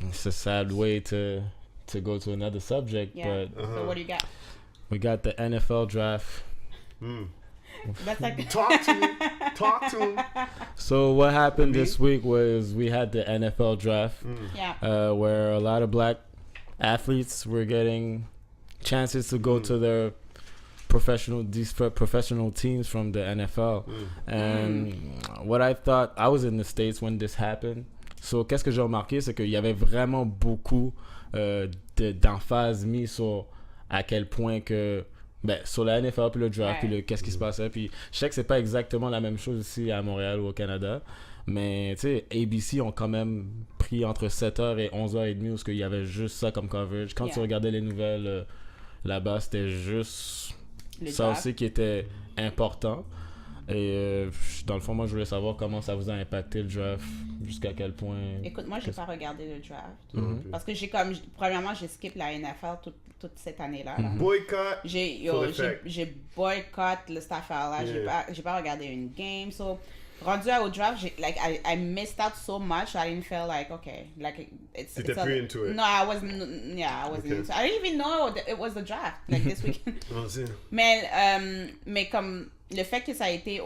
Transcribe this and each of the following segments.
it's a sad way to go to another subject, but So what do you got? we got the NFL draft. That's like Talk to him. So what happened this week was we had the NFL draft, where a lot of black athletes were getting chances to go to their professional teams from the NFL. And what I thought, I was in the States when this happened. So qu'est-ce que j'ai remarqué, c'est qu'il y avait vraiment beaucoup d'emphase mis sur à quel point que sur la NFL puis le draft puis qu'est-ce qui se passait, puis je sais que c'est pas exactement la même chose ici à Montréal ou au Canada, mais tu sais ABC ont quand même pris entre 7h et 11h30 où il y avait juste ça comme coverage. Quand tu regardais les nouvelles là-bas, c'était juste ça aussi qui était important. Et dans le fond, moi je voulais savoir comment ça vous a impacté le draft, jusqu'à quel point. Écoute, moi j'ai pas regardé le draft parce que premièrement j'ai skip la NFL toute cette année-là. Boycott. J'ai boycott cette affaire-là. J'ai pas regardé une game. So rendu au draft, I missed out so much. I didn't feel like okay, like it's. T'étais plus into it. No, I wasn't. Yeah, I wasn't. Into, I didn't even know that it was the draft like this weekend. mais comme le fait que ça a été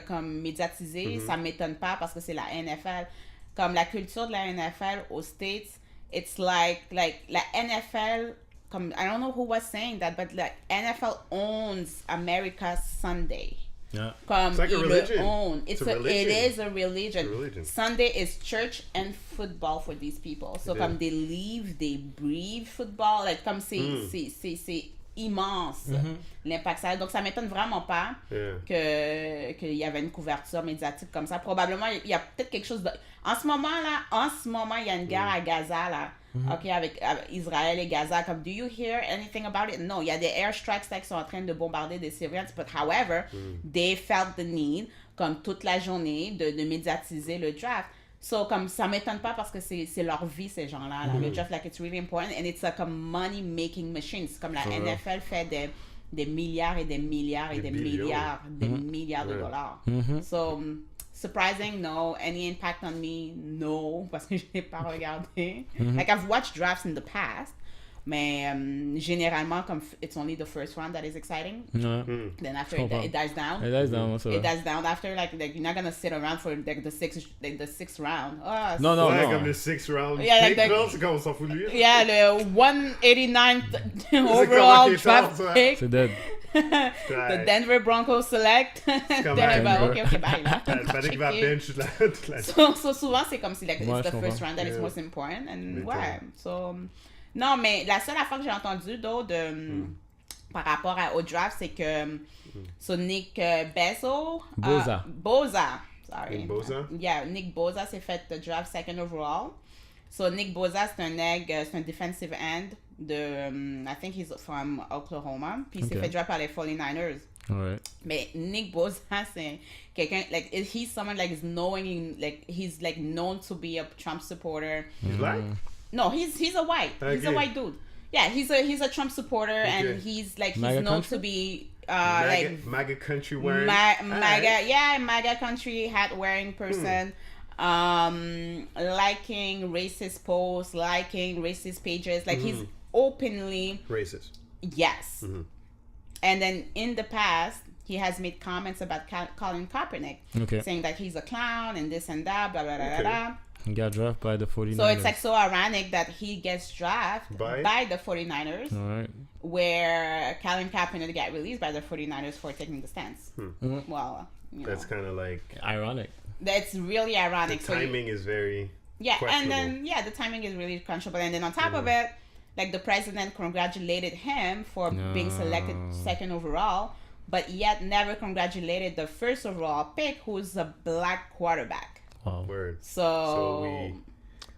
comme médiatisé, ça m'étonne pas parce que c'est la NFL. Comme la culture de la NFL aux States, it's like la NFL. Comme I don't know who was saying that, but like NFL owns America's Sunday. Yeah. Comme it's like a religion. It is a religion. Sunday is church and football for these people. So comme they live, they breathe football. Like comme c'est immense l'impact ça. Donc ça m'étonne vraiment pas qu'il y avait une couverture médiatique comme ça. Probablement il y a peut-être quelque chose de... En ce moment il y a une guerre à Gaza là. Avec Israël et Gaza, comme do you hear anything about it? Non, il y a des airstrikes qui sont en train de bombarder des Syriens, but however, they felt the need, comme toute la journée, de médiatiser le draft. So, comme ça m'étonne pas parce que c'est leur vie, ces gens-là. Là. Le draft, like, it's really important, and it's like a money-making machine. C'est comme la NFL fait des milliards et des milliards et des milliards de dollars. So, surprising, no. Any impact on me, no, parce que je n'ai pas regardé. Like, I've watched drafts in the past, mais généralement, comme it's only the first round that is exciting, then after it dies down. It dies down. It dies down after, like you're not gonna sit around for like the sixth round. Oh, non. Comme le sixth round. Yeah, c'est comme on s'en fout de lui. Yeah, le 189th overall draft pick. C'est dead. The Denver Broncos select. Okay, bye. Fallait qu'il va bench la... So souvent c'est comme si like, it's the first round that is most important and so non, mais la seule affaire que j'ai entendue par rapport au draft, c'est que Nick Bosa, sorry. Nick Bosa? Yeah, Nick Bosa s'est fait draft second overall. So Nick Bosa, c'est un defensive end I think he's from Oklahoma. Puis il s'est fait draft par les 49ers. Right. Mais Nick Bosa, c'est quelqu'un, like, he's someone like is knowing, like, he's like known to be a Trump supporter. He's black? No, he's a white. He's a white dude. Yeah, he's a Trump supporter, and he's known to be MAGA country wearing MAGA country hat wearing person. Liking racist posts, liking racist pages. Like he's openly racist. Yes. And then in the past, he has made comments about Colin Kaepernick, saying that he's a clown and this and that, blah blah blah blah. He got drafted by the 49ers. So it's like so ironic that he gets drafted by the 49ers, where Colin Kaepernick got released by the 49ers for taking the stance. Well, that's kind of like ironic. That's really ironic. The timing is very and then the timing is really questionable. And then on top of it, like the president congratulated him for being selected second overall, but yet never congratulated the first overall pick, who's a black quarterback. Wow. Word. So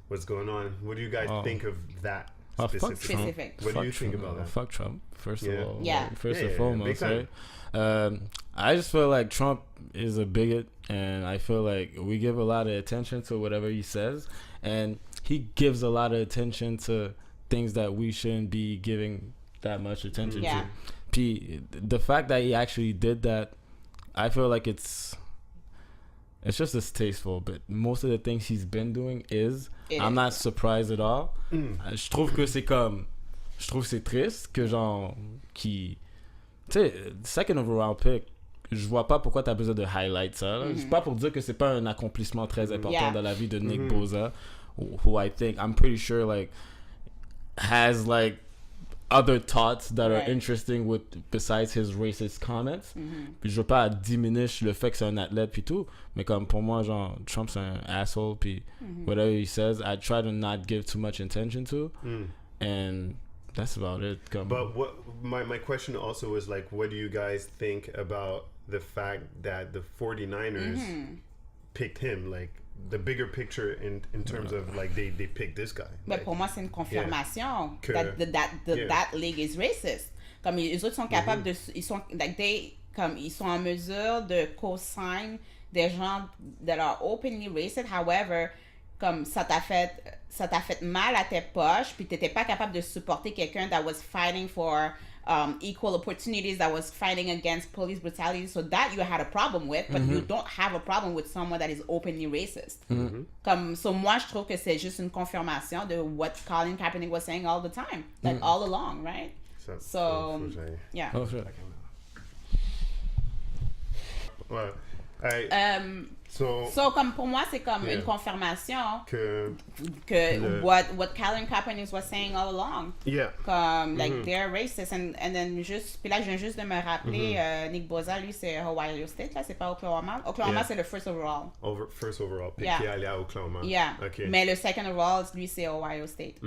what's going on? What do you guys think of that specific? What do you think about that? Fuck Trump, first of all. First and foremost, right? I just feel like Trump is a bigot, and I feel like we give a lot of attention to whatever he says, and he gives a lot of attention to things that we shouldn't be giving that much attention to. The fact that he actually did that, I feel like it's it's just distasteful. But most of the things he's been doing I'm not surprised at all. Je trouve que c'est triste que genre tu sais, second overall pick, je vois pas pourquoi t'as besoin de highlight ça. C'est pas pour dire que c'est pas un accomplissement très important dans la vie de Nick Bosa, who I think I'm pretty sure like has like other thoughts that are interesting with besides his racist comments. Puis je veux pas diminish le fait que c'est un athlète puis tout, mais comme pour moi genre Trump c'est un asshole puis whatever he says I try to not give too much attention to and that's about it. But what my question also is like, what do you guys think about the fact that the 49ers picked him, like the bigger picture in terms of like they picked this guy? Mais like, pour moi, c'est une confirmation that league is racist. Comme les autres sont capables de, ils sont en mesure de co-sign des gens that are openly racist. However, comme ça t'a fait mal à tes poches, puis t'étais pas capable de supporter quelqu'un that was fighting for equal opportunities, that was fighting against police brutality, so that you had a problem with, but you don't have a problem with someone that is openly racist. So moi, je trouve que c'est juste une confirmation de what Colin Kaepernick was saying all the time, like all along, right? So yeah. Oh, sure. Well, So comme pour moi, c'est comme une confirmation que what Colin Kaepernick was saying all along. Yeah. Comme like they're racist and then puis là je viens juste de me rappeler Nick Bosa, lui c'est Ohio State là, c'est pas Oklahoma. Oklahoma c'est le first overall. First overall pick qui est allé à Oklahoma. Yeah. Okay. Mais le second overall lui c'est Ohio State.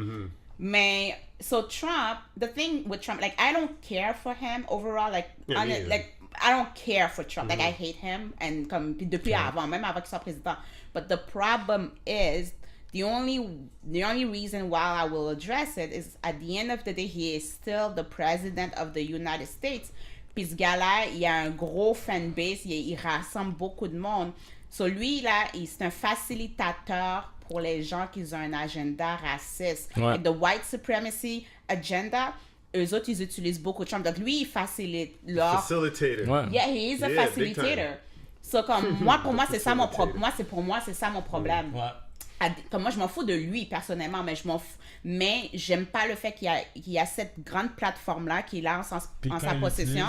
Mais so Trump, the thing with Trump, like I don't care for him overall, like I don't care for Trump. Like I hate him, and comme depuis avant, même avant qu'il soit président. But the problem is the only reason why I will address it is at the end of the day, he is still the president of the United States. Puis ce gars-là, il a un gros fanbase, il rassemble beaucoup de monde. So lui là, c'est un facilitateur pour les gens qui ont un agenda raciste. Like the white supremacy agenda. Eux autres, ils utilisent beaucoup Trump. Donc, lui, il facilite leur... Facilitator. Ouais. Yeah, he is a facilitator. So, comme, pour moi, c'est ça mon problème. C'est ça mon problème. Comme moi, je m'en fous de lui, personnellement, mais j'aime pas le fait qu'il y a cette grande plateforme-là qu'il a en sa possession,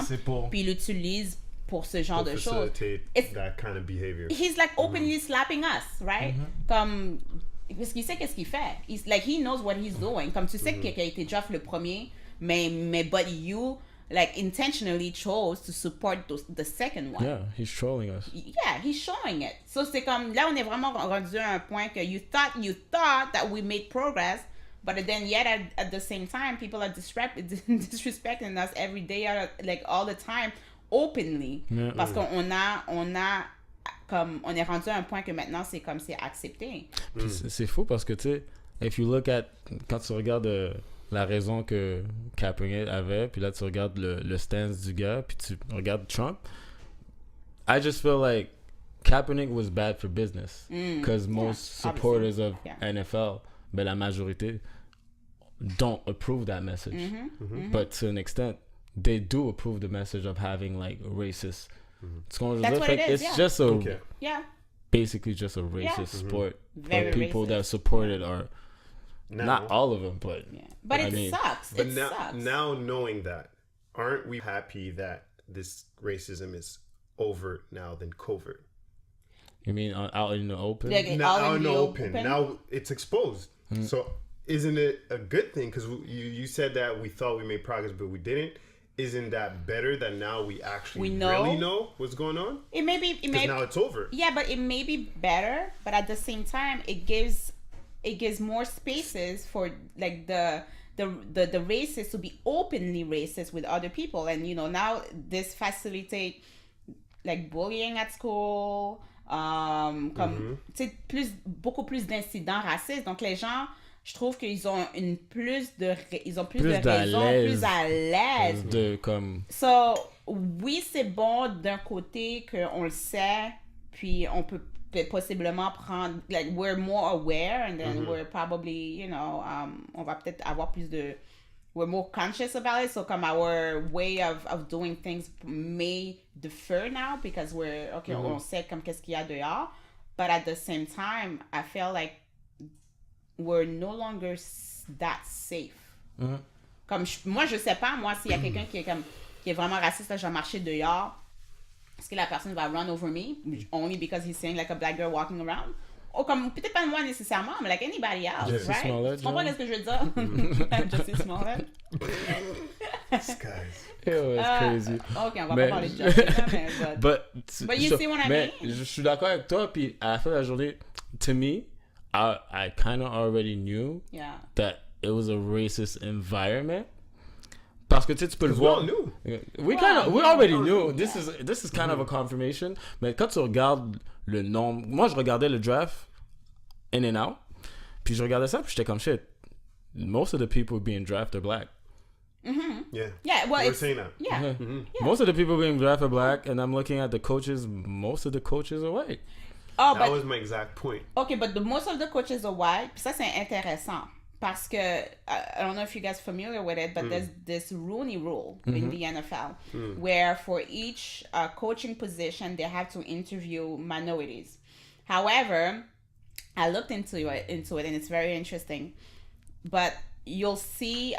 puis il l'utilise pour ce genre de choses. That kind of behavior. He's like openly slapping us, right? Comme... Parce qu'il sait qu'est-ce qu'il fait. He knows what he's doing. Comme tu sais qu'il a été Jeff le premier... but you like intentionally chose to support the second one. Yeah, he's trolling us. Yeah, he's showing it. So c'est comme là on est vraiment rendu à un point que you thought that we made progress, but then yet at the same time people are disrespecting us every day, like all the time, openly. Parce qu'on a comme on est rendu à un point que maintenant c'est comme c'est accepté. Puis c'est fou parce que tu sais, if you look at quand tu regardes la raison que Kaepernick avait, puis là tu regardes le stance du gars, puis tu regardes Trump, I just feel like Kaepernick was bad for business because most supporters of NFL, la majorité, don't approve that message. But to an extent, they do approve the message of having like racist. That's what it is. It's just basically just a racist sport. Very people racist. that support it are not all of them, but but it sucks. But it sucks. Now knowing that, aren't we happy that this racism is overt now than covert? You mean out in the open? Now out in the open. Now it's exposed. So isn't it a good thing? Because you said that we thought we made progress, but we didn't. Isn't that better that now we actually really know what's going on? It may be. Because now it's over. Yeah, but it may be better. But at the same time, it gives more spaces for like the racists to be openly racist with other people, and now this facilitate like bullying at school, comme beaucoup plus d'incidents racistes. Donc les gens, je trouve qu'ils ont plus de raisons, plus à l'aise de comme. So oui, c'est bon d'un côté qu'on le sait, puis on peut possiblement prendre, like we're more aware, and then we're probably on va peut-être avoir plus de, we're more conscious about it, so comme our way of doing things may differ now because we're on sait comme qu'est-ce qu'il y a dehors, But at the same time, I feel like we're no longer that safe. Comme moi, je sais pas, moi, s'il y a quelqu'un qui est vraiment raciste, là, je vais marcher dehors, est-ce que la personne va run over me only because he's saying like a black girl walking around? Ou comme, peut-être pas moi nécessairement, mais like anybody else, Jussie right? Smollett, Tu comprends ce que je veux dire? Jussie Smollett. This guy's... It's crazy. Ok, on va pas parler de Jussie, mais... But you see what I mean? Je suis d'accord avec toi, puis à la fin de la journée, to me, I kind of already knew that it was a racist environment. Parce que tu peux le voir. We already knew. This is kind of a confirmation. Mais quand tu regardes le nombre, moi je regardais le draft in and out, puis je regardais ça, puis j'étais comme shit. Most of the people being drafted are black. Yeah, well, we're saying that. Yeah. Most of the people being drafted are black, and I'm looking at the coaches. Most of the coaches are white. That was my exact point. Okay, but most of the coaches are white. Puis ça c'est intéressant. Parce que, I don't know if you guys are familiar with it, but there's this Rooney Rule in the NFL where for each coaching position, they have to interview minorities. However, I looked into it and it's very interesting. But you'll see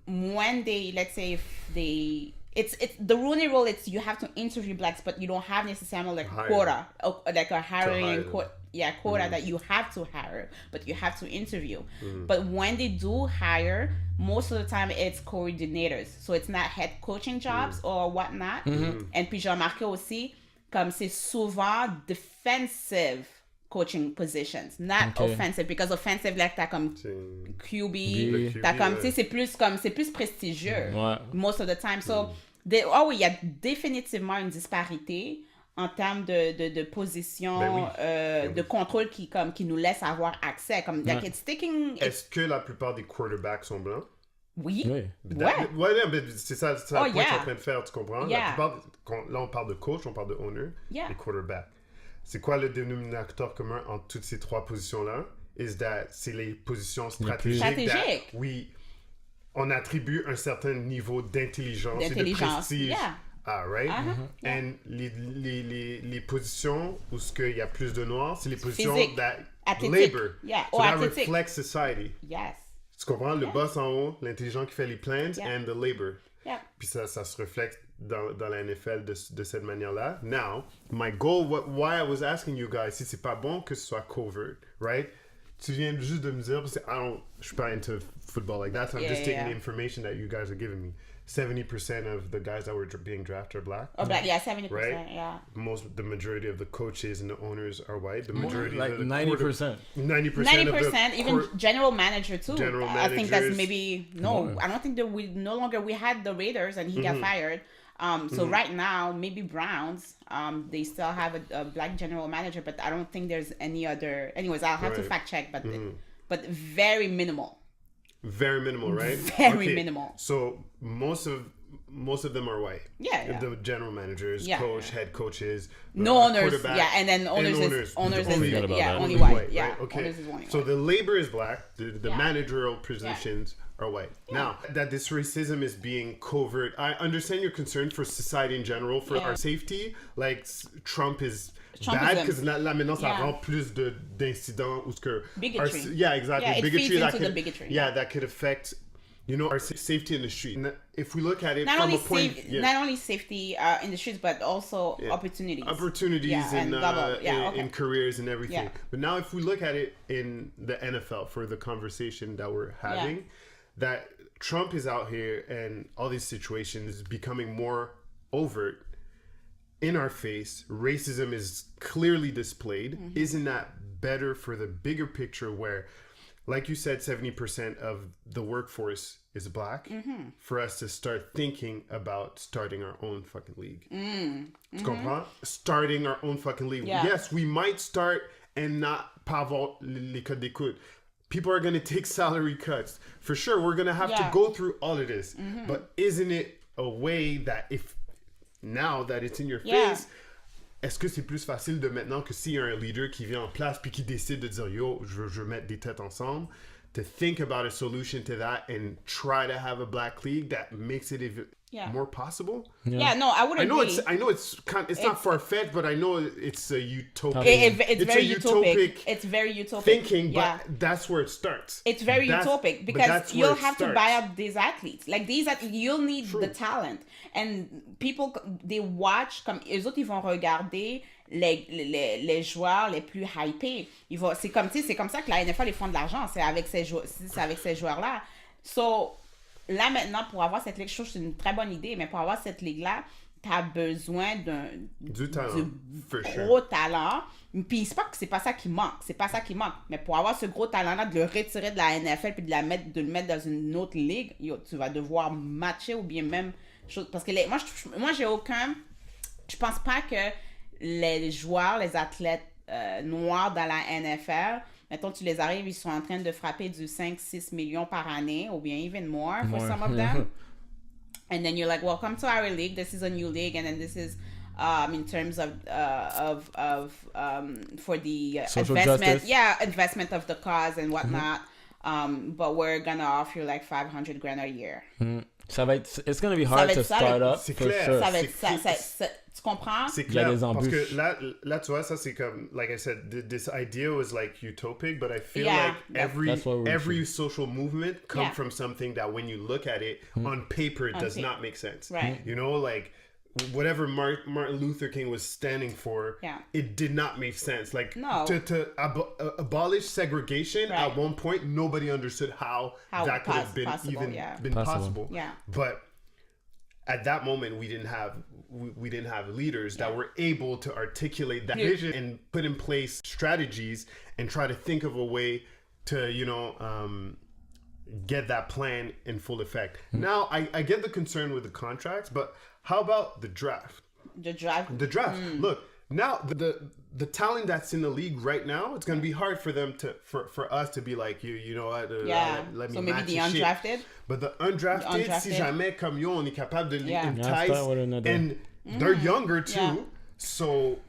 when they, let's say if they... It's the Rooney Rule. It's you have to interview blacks, but you don't have necessarily like quota, like a hiring quota that you have to hire, but you have to interview. But when they do hire, most of the time it's coordinators, so it's not head coaching jobs or whatnot. And puis j'ai remarqué aussi, comme c'est souvent defensive coaching positions, not offensive, because offensive like t'as comme QB, t'as comme tu sais c'est plus prestigieux most of the time. So il y a définitivement une disparité en termes de position de contrôle qui nous laisse avoir accès comme like it's taking. Est-ce que la plupart des quarterbacks sont blancs? Oui. Ouais, mais c'est ça le point que je suis en train de faire, tu comprends? La plupart, là on parle de coach, on parle de owner, et quarterback. C'est quoi le dénominateur commun entre toutes ces trois positions-là? C'est les positions stratégiques. Oui, on attribue un certain niveau d'intelligence et de prestige. Right? And les positions où il y a plus de noirs, c'est les positions labor. So that reflects society. Yes. Tu comprends? Le boss en haut, l'intelligent qui fait les plans, and the labor. Puis ça se reflète dans la NFL de cette manière-là. Now, my goal, why I was asking you guys, si c'est pas bon que ce soit covert, right? Tu viens juste de me dire, parce que je suis pas into football like that, so I'm just taking the information that you guys are giving me. 70% of the guys that were being drafted are black. Oh, black, 70%, right? The majority of the coaches and the owners are white. The majority, like 90%. 90%, even general manager too. I think that's maybe more. I don't think that we had the Raiders and he got fired. So right now, maybe Browns, they still have a black general manager, but I don't think there's any other. Anyways, I'll have to fact check, but very minimal. Very minimal, right? Very minimal. So most of them are white. Yeah. The general managers, head coaches, no owners. And then owners is only white. Yeah. Right? Okay. Owners is only so white. the labor is black. The managerial positions are white. Now that this racism is being covert, I understand your concern for society in general, for our safety. Like Trump is bad because là maintenant ça rend plus d'incidents ou ce que bigotry. Exactly. Bigotry the bigotry. That could affect our safety in the street. And if we look at it not from only a point, not only safety in the streets, but also opportunities in careers and everything. But now if we look at it in the NFL for the conversation that we're having, that Trump is out here and all these situations becoming more overt, in our face, racism is clearly displayed. Isn't that better for the bigger picture where, like you said, 70% of the workforce is black, for us to start thinking about starting our own fucking league? Tu comprends? Starting our own fucking league. Yes, we might start and not pas avoir les codes d'écoute. People are going to take salary cuts. For sure, we're going to have to go through all of this. But isn't it a way that now that it's in your face, est-ce que c'est plus facile de maintenant que s'il y a un leader qui vient en place puis qui décide de dire yo, je veux mettre des têtes ensemble, to think about a solution to that and try to have a black league that makes it more possible. No, I would agree. I know it's not far-fetched, but I know it's a utopic. It's very utopic. It's very utopic thinking, but that's where it starts. It's very utopic because you'll have to buy up these athletes. Like you'll need the talent. And people, they watch, comme eux autres, ils vont regarder les joueurs les plus hypés. C'est comme ça que la NFL, ils font de l'argent. C'est avec ces joueurs-là. So, là, maintenant, pour avoir cette ligue, je trouve que c'est une très bonne idée, mais pour avoir cette ligue-là, t'as besoin du gros talent. Puis c'est pas que c'est pas ça qui manque. Mais pour avoir ce gros talent-là, de le retirer de la NFL puis de le mettre dans une autre ligue, tu vas devoir matcher ou bien même chose. Parce que moi, j'ai aucun... Je pense pas que les joueurs, les athlètes noirs dans la NFL... Mettons, tu les arrives, ils sont en train de frapper du 5-6 millions par année, ou bien even more for some of them. And then you're like, welcome to our league. This is a new league, and then this is in terms of for the investment, investment of the cause and whatnot. But we're gonna offer you like $500,000 a year. It's gonna be hard to start up. C'est for clair. Sure. Tu comprends? C'est clair. Parce que là, tu vois, ça c'est comme, like I said, this idea was like utopic, but I feel like every social movement comes from something that when you look at it on paper, it does not make sense. Right. You know, like whatever Martin Luther King was standing for, it did not make sense. Like to abolish segregation at one point, nobody understood how that could have been possible. Yeah. But at that moment, we didn't have leaders that were able to articulate that vision and put in place strategies and try to think of a way to, get that plan in full effect. Now, I get the concern with the contracts, but how about the draft? The draft. Look, now the talent that's in the league right now, it's going to be hard for them for us to be like, you know what, let me so maybe match the undrafted. Shit. But the undrafted, si jamais comme yo, on est capable de entice, and they're younger too. So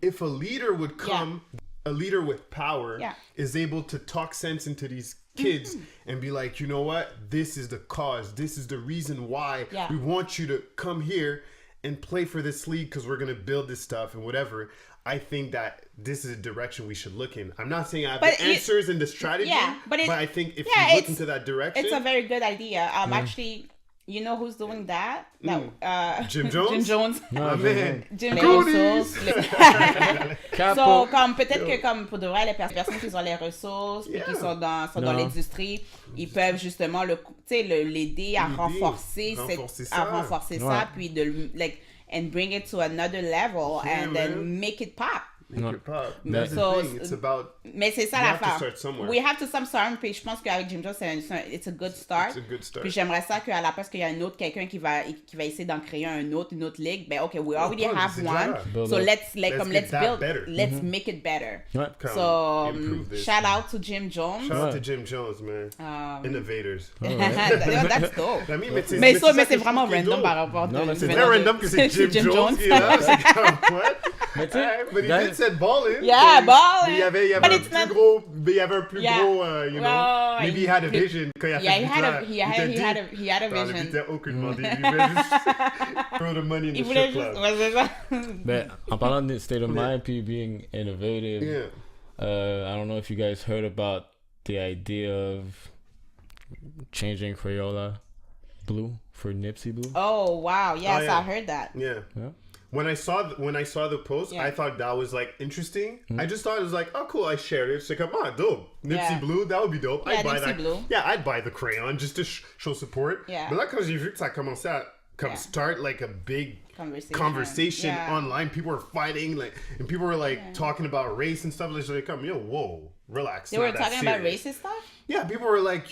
if a leader would come, a leader with power is able to talk sense into these kids and be like, you know what, this is the cause, this is the reason why we want you to come here and play for this league because we're going to build this stuff and whatever. I think that this is a direction we should look in. I'm not saying I have the answers and the strategy, but I think if you look into that direction, it's a very good idea. Actually, you know who's doing that? Jim Jones. Jim Jones. Oh, man. Jim Jones. So, comme peut-être que comme pour de vrai, les personnes qui ont les ressources puis qui sont dans l'industrie, ils peuvent justement l'aider à renforcer ça puis de and bring it to another level and then make it pop. Make it pop. That's the thing. It's about. Mais c'est ça l'affaire. We have to start. Puis je pense qu'avec Jim Jones, it's a good start. It's a good start. Puis j'aimerais ça qu'à la place qu'il y a quelqu'un qui va essayer d'en créer une autre ligue. Ben okay, we already have one. So let's build. Let's make it better. So shout out to Jim Jones. Shout out to Jim Jones, man. Innovators. That's dope. Mais c'est vraiment random par rapport à. C'est très random que c'est Jim Jones. But he did said balling. Yeah, balling. Il y avait un plus gros, you know, maybe he had a vision. Quand il had a vision. Il était aucunement dit. Il voulait juste throw the money in the strip club. C'est ça. But en parlant de state of mind, people being innovative, I don't know if you guys heard about the idea of changing crayola blue for Nipsey blue. Oh, wow. Yes, I heard that. Yeah. When I saw the post, I thought that was like interesting. I just thought it was like, oh cool, I shared it. It's like, dope. Nipsey Blue, that would be dope. I'd buy that. Blue. Yeah, I'd buy the crayon just to show support. Yeah. But là, quand j'ai vu que ça commençait à start like a big conversation online, people were fighting, and people were like talking about race and stuff. Like, whoa, relax. They were talking about racist stuff? Yeah, people were like,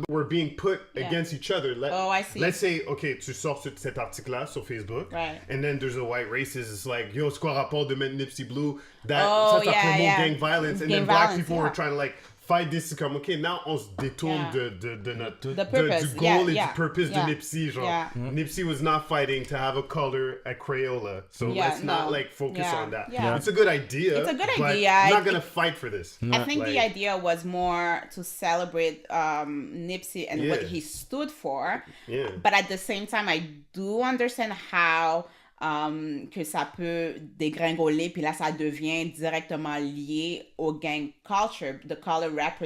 we're being put against each other. I see. Let's say, okay, tu sors cet article-là sur Facebook, and then there's a white racist. It's like, c'est quoi rapport de mettre Nipsey Blue? Ça promote gang violence. And then black people were trying to like fight this, comme, OK, now on se détourne du goal et du purpose de Nipsey. Genre, Nipsey was not fighting to have a color at Crayola. So let's not, like, focus on that. Yeah. It's a good idea. It's a good idea. I'm not going to fight for this. I think the idea was more to celebrate Nipsey and what he stood for. Yeah. But at the same time, I do understand how que ça peut dégringoler, puis là, ça devient directement lié au gang culture. The color at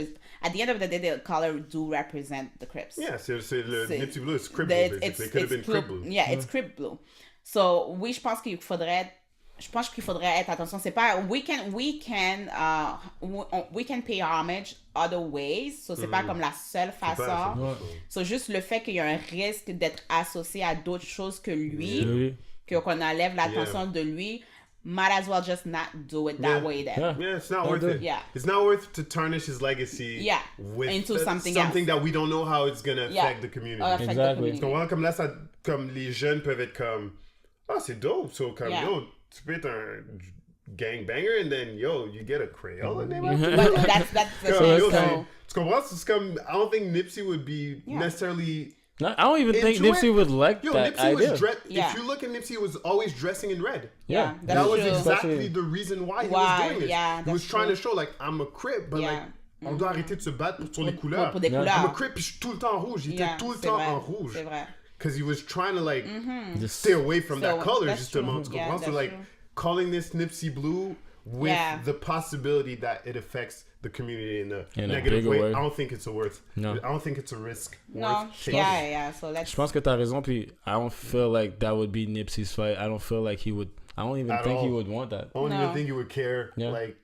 the end of the day, the color do represent the Crips. Yeah, c'est le Nipsey Blue, it's Crip Blue, basically. It could have been Crip Blue. Yeah, it's Crip Blue. So, oui, je pense qu'il faudrait être attention. C'est pas we can pay homage other ways. So c'est pas comme la seule façon. So juste le fait qu'il y a un risque d'être associé à d'autres choses que lui, qu'on enlève l'attention de lui. Might as well just not do it that way then. Yeah, it's not worth it. Yeah. It's not worth to tarnish his legacy with into something that we don't know how it's going to affect the community. Exactly. Comme là, comme les jeunes peuvent être comme, c'est dope. So comme, yo, tu peux être un gangbanger and then, yo, you get a Crayola name after that's the thing. Tu comprends? It's comme, I don't think Nipsey would be necessarily... No, I don't even think Nipsey would like that Nipsey idea. If you look at Nipsey, he was always dressing in red. Yeah, that was exactly the reason why he was doing this. Yeah, he was trying to show, like, I'm a Crip, but like, on doit arrêter de se battre pour les couleurs. Pour des couleurs. I'm a Crip, puis je suis tout le temps en rouge. Il était tout le temps en rouge. C'est vrai. Because he was trying to, like, stay away from that color, justement. Tu comprends? So, like, calling this Nipsey Blue with the possibility that it affects the community in a negative way. I don't think it's I don't think it's a risk worth taking. So let's... Je pense que t'as raison, puis I don't feel like that would be Nipsey's fight. I don't feel like he would... I don't even think he would want that. I don't even think he would care. Like,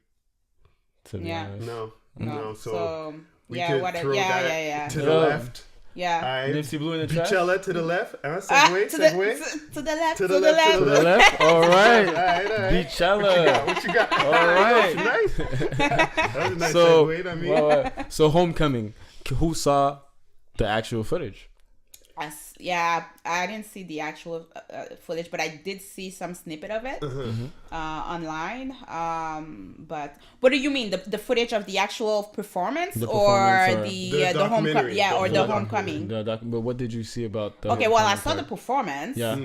to be honest. No. So we could throw that to the left. Yeah. Nipsey Blue in the trash. Bey-chella to the left. Segue. To the left. To the left. All right. All right. Bey-chella. What you got? All right. Nice. That was a nice segue, I mean. So Homecoming. Who saw the actual footage? I didn't see the actual footage, but I did see some snippet of it online. But what do you mean, the footage of the actual performance, or the homecoming? Yeah, or the homecoming. But what did you see about the? Okay, well, I saw the performance. Yeah.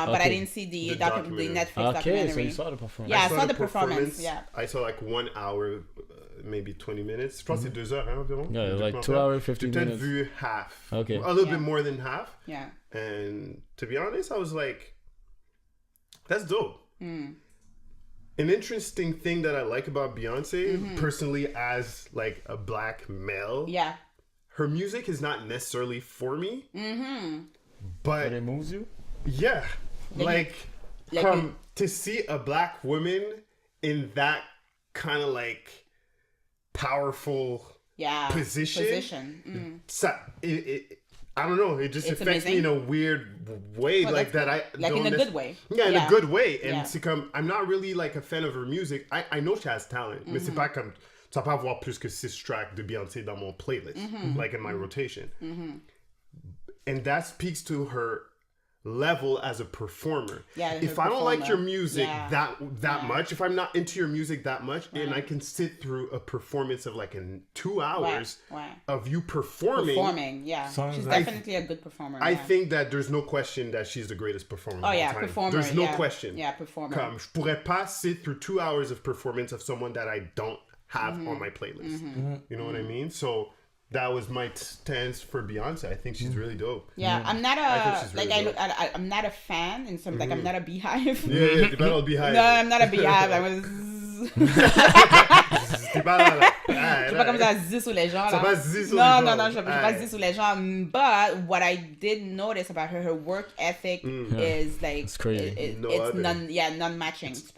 But I didn't see the Netflix documentary. Okay, so you saw the performance. Yeah, I saw the performance. Yeah. I saw like 1 hour. Maybe 20 minutes. Je pense que c'est 2 heures, environ. Yeah, like 2 hours, 15 minutes. J'ai peut-être vu half. Okay. A little bit more than half. Yeah. And to be honest, I was like, that's dope. An interesting thing that I like about Beyonce, personally, as like a black male. Yeah. Her music is not necessarily for me. But it moves you? Yeah. Like to see a black woman in that kind of like powerful position. I don't know. It just affects me in a weird way, like that. In a good way. Yeah, in a good way. And c'est comme, I'm not really like a fan of her music. I know she has talent, mais c'est pas comme, tu vas pas avoir plus que 6 tracks de Beyonce dans mon playlist, like in my rotation. And that speaks to her level as a performer. If I don't like your music that much, if I'm not into your music that much, and I can sit through a performance of like in 2 hours of you performing, she's definitely a good performer. I think that there's no question that she's the greatest performer of all time. Performer. There's no question. Performer. Comme, je pourrais pas sit through 2 hours of performance of someone that I don't have on my playlist. You know what I mean? So that was my stance for Beyonce. I think she's really dope. Yeah, I'm not I'm not a fan in some like I'm not a beehive. Yeah, t'es pas dans le beehive. No, I'm not a beehive. I was. T'es pas là. Je suis pas comme ça zis sous les gens là. Ça va zis sous les gens. Non, je suis pas zis sous les gens. But what I did notice about her work ethic is like it's crazy. It's non-matching. Tu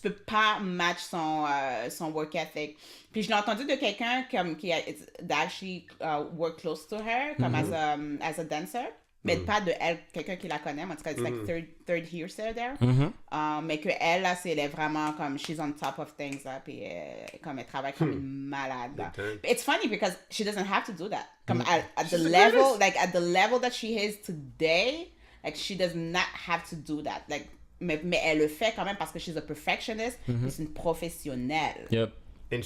peux pas match son work ethic. Puis je l'ai entendu de quelqu'un comme qui actually work close to her comme as a dancer, mais pas de elle, quelqu'un qui la connaît. En tout cas, it's like third hearsay there. Mais que elle là, elle est vraiment comme she's on top of things là, puis comme elle travaille comme une malade là. It's funny because she doesn't have to do that. Comme at the level, like at the level that she is today, like she does not have to do that. Like mais elle le fait quand même parce que she's a perfectionist. C'est une professionnelle. Yep. And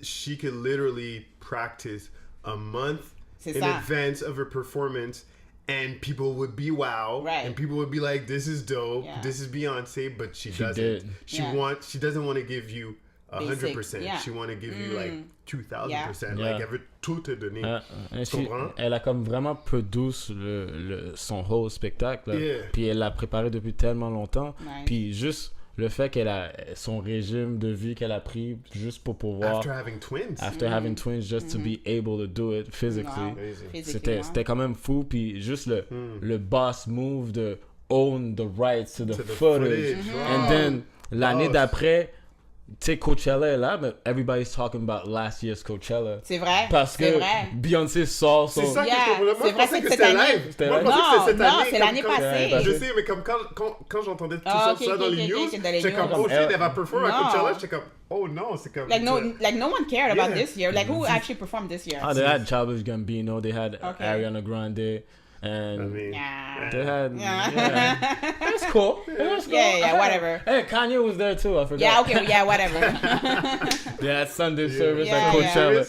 she could literally practice a month in advance of her performance, and people would be wow, and people would be like, "This is dope, this is Beyonce," but she doesn't. She doesn't want to give you 100%. She want to give you like 2000%. Like elle veut tout te donner. Elle a comme vraiment produit son whole spectacle. Puis elle l'a préparé depuis tellement longtemps. Puis juste le fait qu'elle a son régime de vie qu'elle a pris juste pour pouvoir after having twins just to be able to do it physically. C'était quand même fou. Puis juste le boss move de own the rights to the footage. And then l'année d'après, tu sais, Coachella est là, mais everybody's talking about last year's Coachella. C'est vrai. Parce que Beyoncé sort son... C'est ça que je pensais que c'était live. Non, c'est l'année passée. Je sais, mais comme quand j'entendais tout ça dans les news, j'étais comme, oh shit, elle va performer à Coachella. J'étais comme, oh non, c'est comme... Like no one cared about this year. Like, who actually performed this year? They had Childish Gambino, they had Ariana Grande. And they had That's cool. Yeah, whatever. Hey, Kanye was there too. I forgot. Whatever. They had Sunday service at Coachella.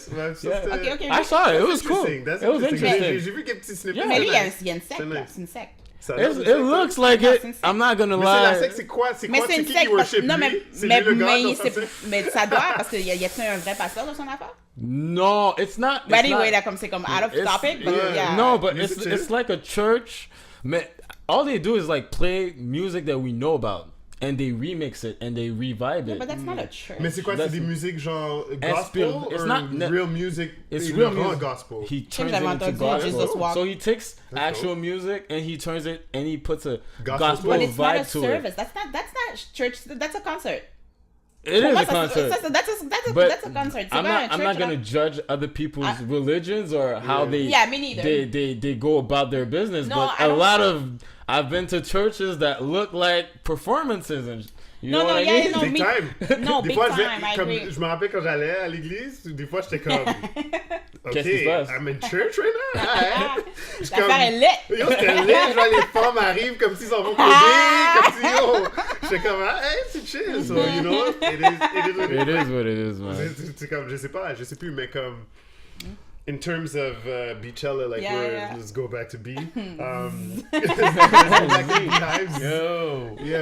Okay. I saw it. It was cool. It was interesting. J'ai vu quelques petits snippets. Mais lui, il y a une secte. C'est une secte. It looks like it. I'm not gonna lie. Mais c'est la secte, c'est quoi? C'est qui worship lui? Non, mais ça doit, parce qu'il y a un vrai pasteur dans son affaire? No, it's not. But anyway, c'est comme out of topic. But no, but it's like a church. Mais all they do is like play music that we know about. And they remix it and they revive it. But that's not a church. Mais c'est quoi? C'est des musiques genre gospel it's or not real music? It's real music. Gospel. He turns it into gospel. So he takes actual music and he turns it and he puts a gospel but it's vibe not a to service. it. That's not church. That's a concert. It is a concert. That's a concert. I'm not gonna judge other people's religions or how they me neither. They go about their business. No, but I've been to churches that look like performances and you know what I mean? No, big time. No, big time. I agree. Je me rappelle quand j'allais à l'église, des fois j'étais comme Qu'est-ce qui se passe? I'm in church right now. L'affaire est lit. Yo, c'était lit. Je vois les femmes arrivent comme s'ils s'en vont coder, comme si j'étais comme hey, c'est chill. So you know, it is what it is, man. C'est comme je sais plus, mais comme in terms of bey-chella, like let's go back to B.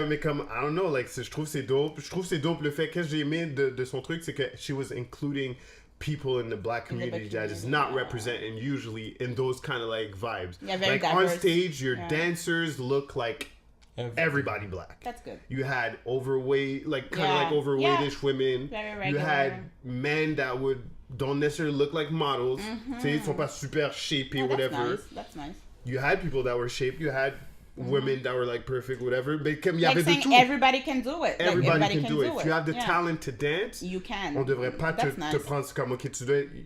Mais comme I don't know, like je trouve c'est dope. Je trouve c'est dope le fait que j'ai aimé de son truc, c'est que she was including people in the black community that is not represented usually in those kind of like vibes. Yeah, very like diverse. on stage, your dancers look like everybody black. That's good. You had overweight, like kind of like overweightish women. Very regular. You had men that don't necessarily look like models. Ils sont pas super shapey, whatever. That's nice. You had people that were shaped. You had women that were like perfect, whatever. But il y avait de tout. Everybody can do it. Everybody can do it. If you have the talent to dance, you can. On devrait pas te prendre comme ok,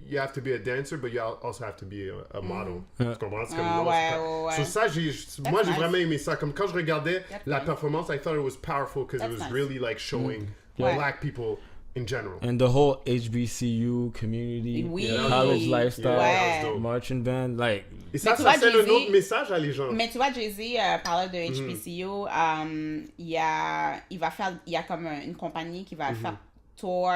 you have to be a dancer, but you also have to be a model. Tu comprends? C'est comme So ça, moi j'ai vraiment aimé ça. Comme quand je regardais la performance, I thought it was powerful because it was really like showing black people in general. And the whole HBCU community, college lifestyle, marching band, like... Et ça c'est un autre message à les gens. Mais tu vois, Jay-Z parlait de HBCU, il y a comme une compagnie qui va faire tour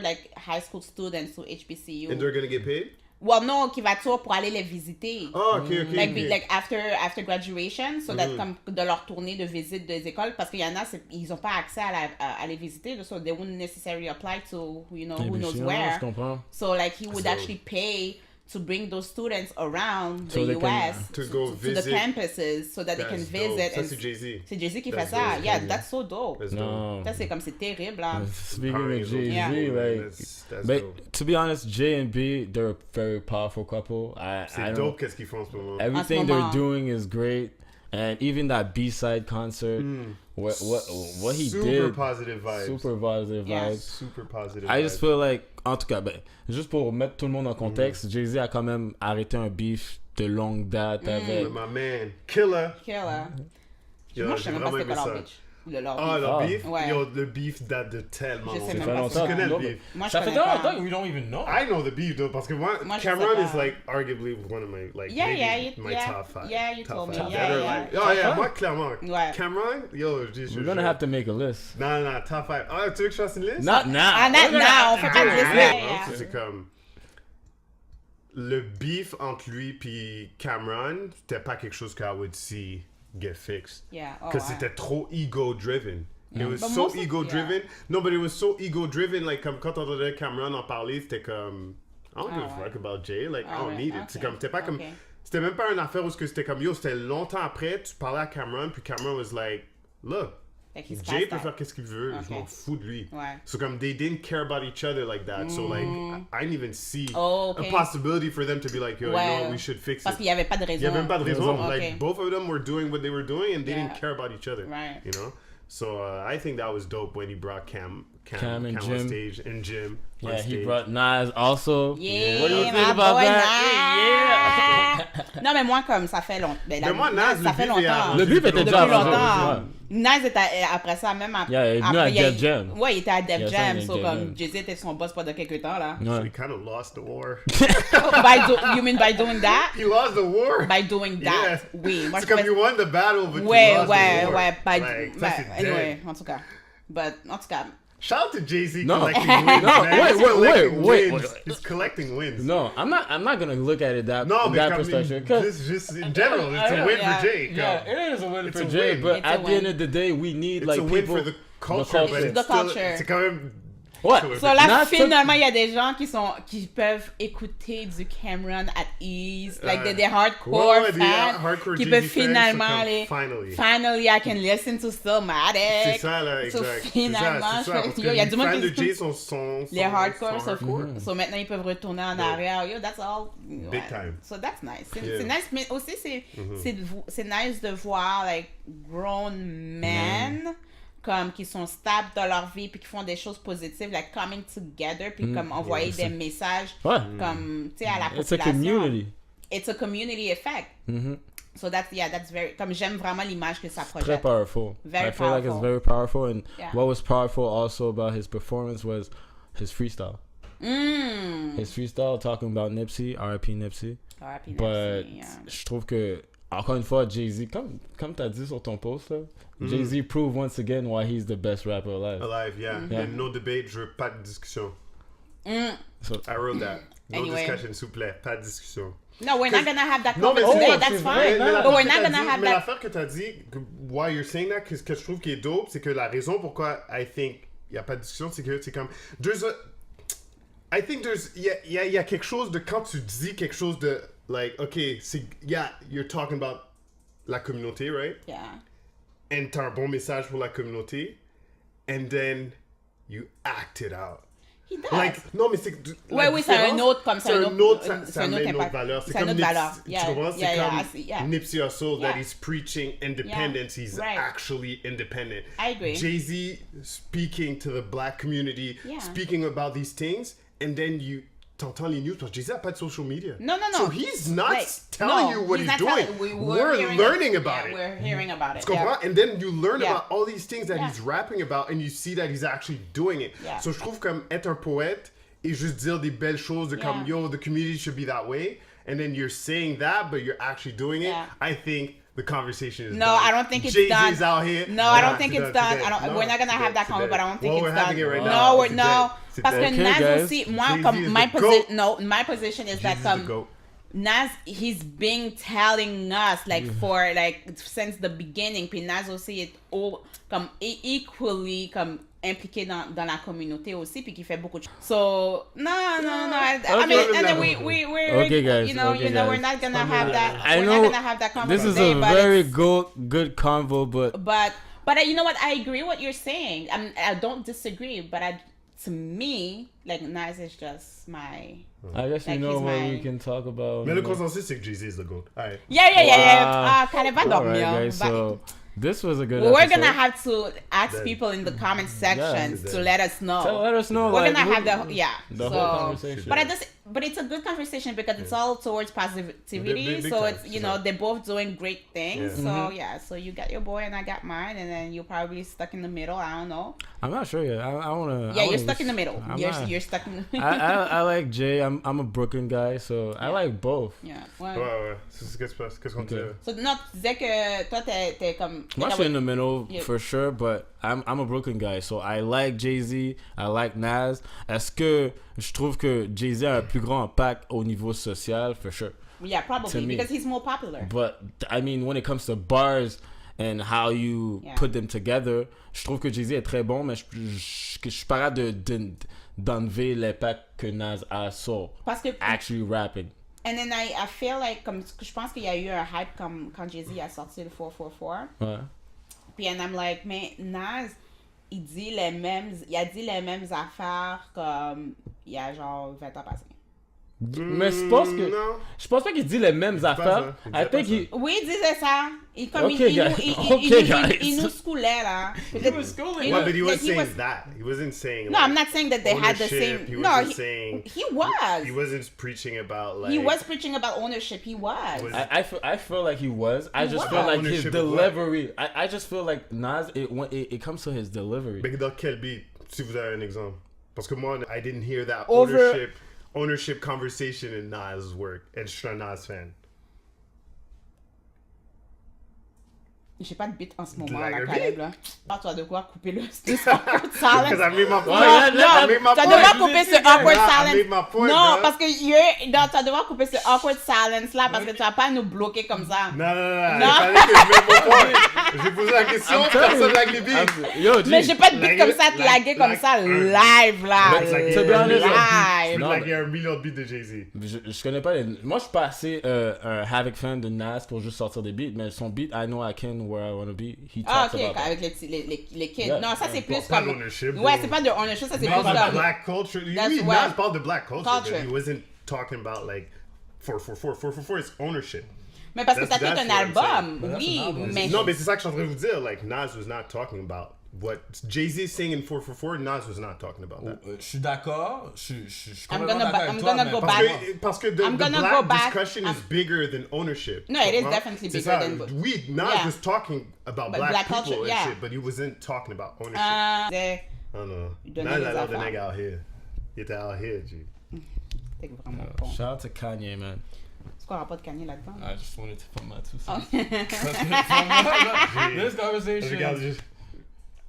like high school students to HBCU. And they're gonna get paid? Well, no, qui va tour pour aller les visiter. Oh, okay. Like after graduation, so that comme de leur tournée de visite des écoles, parce qu'il y en a, ils n'ont pas accès à les visiter, so they wouldn't necessarily apply to, who knows where. So like he would actually pay to bring those students around the US to go visit the campuses so that they can visit. Ça, c'est Jay-Z. C'est Jay-Z qui fait ça. Yeah, that's so dope. Ça, c'est comme, c'est terrible, là. Speaking of Jay-Z, like, but to be honest, J and B, they're a very powerful couple. C'est dope qu'est-ce qu'ils font en ce moment. Everything they're doing is great. And even that B-side concert, what he did, super positive vibes. Super positive. I just feel like, en tout cas, juste pour mettre tout le monde en contexte, Jay-Z a quand même arrêté un beef de longue date avec. My man, Killer. Moi, je sais même pas c'était quoi leur bitch. Leur beef? Ouais. Yo, le beef date de tellement longtemps. Je sais même pas. Tu connais le beef? Moi, ça fait longtemps que we don't even know. I know the beef, though, parce que moi Cameron is like arguably one of my, like, my top 5. Yeah, you told me. Moi, clairement. Ouais. Cameron, yo, we're gonna have to make a list. Non, top 5. Ah, tu veux que je fasse une liste? Not now. On fait pas de liste. C'est comme... Le beef entre lui puis Cameron, c'était pas quelque chose que I would see get fixed. Yeah. Because c'était trop ego-driven. It was so ego-driven. No, but it was so ego-driven. Like, comme quand on entendait Cameron en parler, c'était comme... I don't give a fuck about Jay. Like, I don't need it. C'est comme... C'était pas comme... C'était même pas une affaire où c'était comme... Yo, c'était longtemps après, tu parlais à Cameron, puis Cameron was like, look, Jay peut faire qu'est-ce qu'il veut, je m'en fous de lui. Ouais. So comme they didn't care about each other like that. So like I didn't even see a possibility for them to be like, yo, you know what, we should fix it. Parce qu'il y avait pas de raison. Il y avait même pas de raison. Like both of them were doing what they were doing and they didn't care about each other. Right. You know? So I think that was dope when he brought Cam and Jim on stage and Jim. Yeah, he brought Nas also. Yeah, what do you think about that? Yeah. Non, mais moi, comme ça fait longtemps. Mais moi, Nas, ça fait longtemps. Le beef était déjà longtemps. Nas était après ça, même après. Yeah, il est venu à Def Jam. Ouais, il était à Def Jam. So, comme Jay-Z était son boss pendant quelques temps, là. So he kind of lost the war. You mean by doing that? He lost the war. By doing that, oui. Moi, c'est comme you won the battle, but you lost the war. Ouais. Anyway, en tout cas. Shout out to Jay-Z No. collecting wins. No, wait. He's collecting wins. No, I'm not gonna look at it that perspective. Just in general, it's a win for Jay. Yeah, it is a win for a Jay. win. But at the end of the day, we need It's like a win people. for the culture, but it's the still, culture. c'est quand même. What? So là, finalement, il y a des gens qui peuvent écouter du Cameron at ease, like des hardcore fans, qui peuvent finalement aller. Finally, I can listen to Stillmatic. C'est ça là, exact. So finalement, il y a du monde qui de Jay sont les hardcore, so cool. So maintenant, ils peuvent retourner en arrière. Yo, that's all. Big time. So that's nice. C'est nice, mais aussi c'est nice de voir like grown men. Comme qui sont stables dans leur vie puis qui font des choses positives, like coming together puis comme envoyer des messages comme tu sais à la population. It's a community effect. So that's very comme j'aime vraiment l'image que ça projette. Très powerful. I feel like it's very powerful, and what was powerful also about his performance was his freestyle. His freestyle talking about Nipsey, R.I.P. Nipsey. R.I.P. But Nipsey, je trouve que encore une fois Jay-Z, comme t'as dit sur ton post là, Jay-Z proved once again why he's the best rapper alive. And no debate, je veux pas de discussion. So I wrote that. No discussion, s'il vous plaît, pas de discussion. No, we're not gonna have that conversation today. That's fine. But we're not gonna have that. Mais l'affaire que t'as dit, why you're saying that, que je trouve qui est dope, c'est que la raison pourquoi I think il y a pas de discussion, c'est que c'est comme I think il y a quelque chose de quand tu dis quelque chose de like okay, you're talking about la communauté, right? Yeah. And t'as un bon message pour la communauté, and then you act it out. He does. Like, non, mais c'est... Oui, c'est un autre comme ça. C'est un autre, ça met une autre valeur. C'est comme Nipsey. Tu comprends? C'est comme Nipsey Hussle that he's preaching independence. He's actually independent. I agree. Jay-Z speaking to the black community, speaking about these things, and then you... T'entends les news parce que Jay-Z n'a pas de social media. No. So he's not telling you what he's doing. We're learning about it. We're hearing about it. Tu comprends? And then you learn about all these things that he's rapping about and you see that he's actually doing it. So je trouve comme être un poète et juste dire des belles choses de comme yo, the community should be that way. And then you're saying that, but you're actually doing it. I think the conversation is done. I don't think it's done. Jay-Z's out here. No, I don't think it's done. We're not going to have that conversation, but I don't think it's done. We're having it right now. No. Parce que Nas aussi, moi, comme my position is that comme Nas, he's been telling us like for like since the beginning. Puis Nas aussi est comme equally comme impliqué dans la communauté aussi, puis qui fait beaucoup de choses. So I mean, and then we're guys, you know, we're not gonna have that. We're not gonna have that conversation. This is a very good convo, but you know what? I agree what you're saying. I don't disagree, but to me, like Nas is just my. I guess you know what we can talk about. Mais le consensus c'est que Jay-Z is the GOAT. Alright. Yeah. Kind of dormir. So this was a good. We're episode. gonna have to ask people in the comment section to let us know. Let us know. We're gonna have the whole conversation. But but it's a good conversation because it's all towards positivity. Big so time. It's, you know, they're both doing great things. So so you got your boy and I got mine, and then you're probably stuck in the middle. I don't know. I'm not sure yet. I wanna. Yeah, you're stuck in the middle. You're stuck in the middle. I like Jay. I'm a Brooklyn guy, so I like both. Yeah. Ouais. Qu'est-ce qu'on dit? So non, tu disais que toi t'es comme. Moi, je suis in the middle for sure, but I'm a Brooklyn guy, so I like Jay-Z, I like Nas. Est-ce que je trouve que Jay-Z a un plus grand impact au niveau social? For sure. Yeah, probably because he's more popular. But I mean, when it comes to bars and how you put them together, je trouve que Jay-Z est très bon, mais je suis pas capable d'enlever l'impact que Nas a sur actually rapping. And then I feel like, comme je pense qu'il y a eu un hype comme quand Jay-Z a sorti le 444. Ouais. Puis and I'm like, mais Nas, il a dit les mêmes affaires comme il y a genre 20 ans passés. Mais je pense pas qu'il dit les mêmes affaires. Oui, il disait ça. Il nous schoolait là. He was schooling. But he was saying that. He wasn't saying. No, I'm not saying that they had the same. He wasn't saying. He was. He wasn't preaching about like. He was preaching about ownership. He was. I feel like he was. I just feel like his delivery. I just feel like Nas. It comes to his delivery. Mais dans quel beat? Si vous avez un exemple. Parce que moi, I didn't hear that ownership conversation in Nas' work, and je suis un Nas fan. J'ai pas de beat en ce moment, là, Caleb, là. Ah, tu vas devoir couper le awkward silence. Because I made my point. Tu vas devoir couper ce awkward silence. I made my point, non, parce que tu vas devoir couper ce awkward silence, là, parce que tu vas pas nous bloquer comme ça. Non. Il fallait que je mette mon point. J'ai posé la question, personne lag les beats. Mais j'ai pas de beat comme ça, te laguer comme ça, live, là. Live. Il y a un million de beats de Jay-Z. Je connais pas les... Moi, je suis pas assez un Havoc fan de Nas pour juste sortir des beats, mais son beat, I Know I Can Where I Wanna Be, he talks about avec les kids. Yeah. Non, ça c'est plus pas comme... ownership, ouais, c'est pas de ownership, ça c'est plus comme... Black culture. Oui, Nas parle de black culture. But he wasn't talking about like 444 is ownership. Mais parce que ça fait un album, oui, mais... Non, mais c'est ça que je suis en train de vous dire. Like, Nas was not talking about what Jay-Z is saying in 444, Nas was not talking about that. Je suis d'accord. Je suis I'm gonna go back. Parce que the black discussion is bigger than ownership. No, it is definitely bigger than... Nas was talking about black people culture, and shit, but he wasn't talking about ownership. I don't know. Nas a the nigga out here. Il était out here, G. T'es vraiment bon. Shout out to Kanye, man. Est-ce qu'on aura pas de Kanye là-dedans? I just wanted to put my 2 cents. This conversation...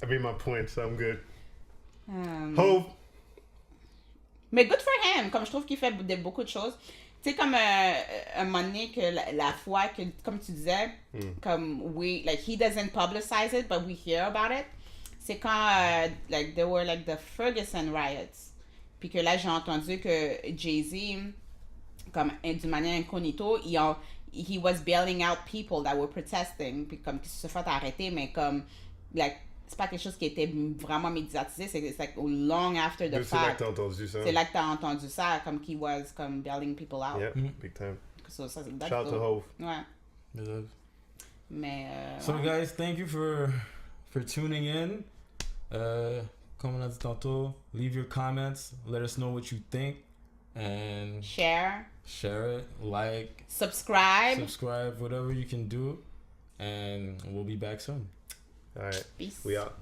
I made my point, so I'm good. Hove. Mais good for him, comme je trouve qu'il fait beaucoup de choses. Tu sais, comme un moment donné que la fois que, comme tu disais, comme he doesn't publicize it, but we hear about it. C'est quand, there were the Ferguson riots. Puis que là, j'ai entendu que Jay-Z, comme d'une manière incognito, he was bailing out people that were protesting, puis comme qui se fait arrêter, mais comme, c'est pas quelque chose qui était vraiment médiatisé, c'est long after the fact. C'est là que t'as entendu ça. C'est là que t'as entendu ça, comme he was comme bailing people out. Yeah, big time. So, ça, shout out to Hove. Ouais. Mais so guys, thank you for tuning in. Comme on a dit tantôt, leave your comments, let us know what you think, and share it, like, subscribe, whatever you can do, and we'll be back soon. All right. Peace. We out.